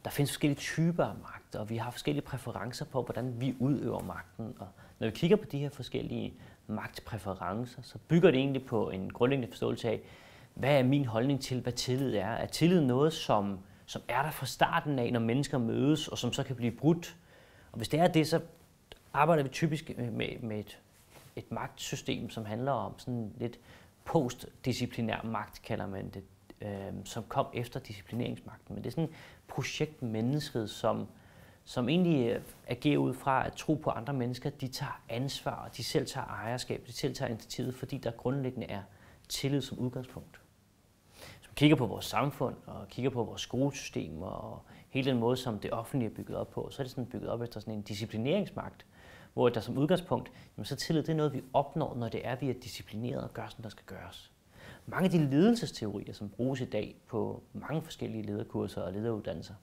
der findes forskellige typer af magt, og vi har forskellige præferencer på, hvordan vi udøver magten. Og når vi kigger på de her forskellige magtpræferencer, så bygger det egentlig på en grundlæggende forståelse af, hvad er min holdning til, hvad tillid er? Er tillid noget, som er der fra starten af, når mennesker mødes, og som så kan blive brudt? Og hvis det er det, så arbejder vi typisk med et magtsystem, som handler om sådan lidt postdisciplinær magt, kalder man det, som kom efter disciplineringsmagten. Men det er sådan et projekt mennesket, som egentlig agerer ud fra at tro på andre mennesker. De tager ansvar, og de selv tager ejerskab, de selv tager initiativet, fordi der grundlæggende er tillid som udgangspunkt. Hvis man kigger på vores samfund og kigger på vores skolesystem og hele den måde, som det offentlige er bygget op på, så er det sådan bygget op efter sådan en disciplineringsmagt, hvor der som udgangspunkt, jamen så tillid, det er noget, vi opnår, når det er, vi er disciplineret og gør, som der skal gøres. Mange af de ledelsesteorier, som bruges i dag på mange forskellige lederkurser og lederuddannelser,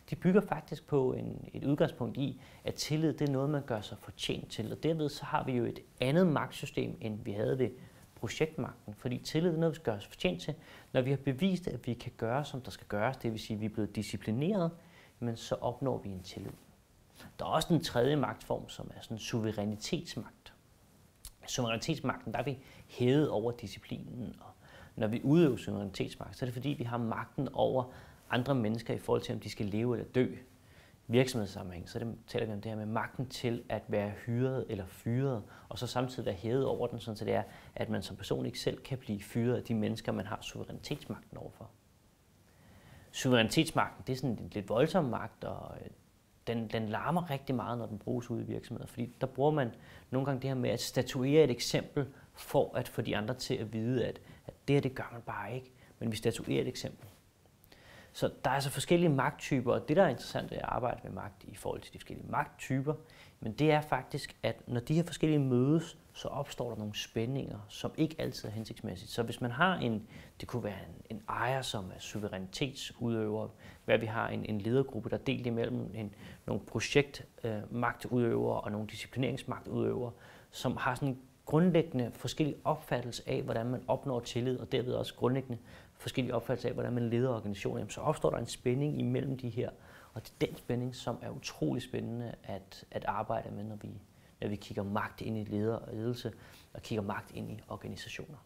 de bygger faktisk på et udgangspunkt i, at tillid, det er noget, man gør sig fortjent til. Og derved så har vi jo et andet magtsystem, end vi havde ved projektmagten. Fordi tillid er noget, vi gør os fortjent til. Når vi har bevist, at vi kan gøre, som der skal gøres, det vil sige, at vi er blevet disciplineret, men så opnår vi en tillid. Der er også den tredje magtform, som er sådan suverænitetsmagt. Suverænitetsmagten, der er vi hævet over disciplinen, og når vi udøver suverænitetsmagt, så er det fordi, vi har magten over andre mennesker i forhold til, om de skal leve eller dø. Virksomhedssammenhæng, så taler vi om det her med magten til at være hyret eller fyret, og så samtidig være hævet over den, sådan så det er, at man som person ikke selv kan blive fyret af de mennesker, man har suverænitetsmagten overfor. Suverænitetsmagten, det er sådan en lidt voldsom magt, og den larmer rigtig meget, når den bruges ude i virksomheder, fordi der bruger man nogle gange det her med at statuere et eksempel, for at få de andre til at vide, at det her, det gør man bare ikke, men vi statuerer et eksempel. Så der er altså forskellige magttyper, og det, der er interessant ved at arbejde med magt i forhold til de forskellige magttyper, men det er faktisk, at når de her forskellige mødes, så opstår der nogle spændinger, som ikke altid er hensigtsmæssigt. Så hvis man har det kunne være en ejer, som er suverænitetsudøver, hvor vi har en ledergruppe, der er delt imellem nogle projektmagtudøvere og nogle disciplineringsmagtudøvere, som har sådan en grundlæggende forskellige opfattelse af, hvordan man opnår tillid, og derved også grundlæggende forskellige opfattelser af, hvordan man leder organisationen, så opstår der en spænding imellem de her. Og det er den spænding, som er utrolig spændende at arbejde med, når vi kigger magt ind i ledelse og kigger magt ind i organisationer.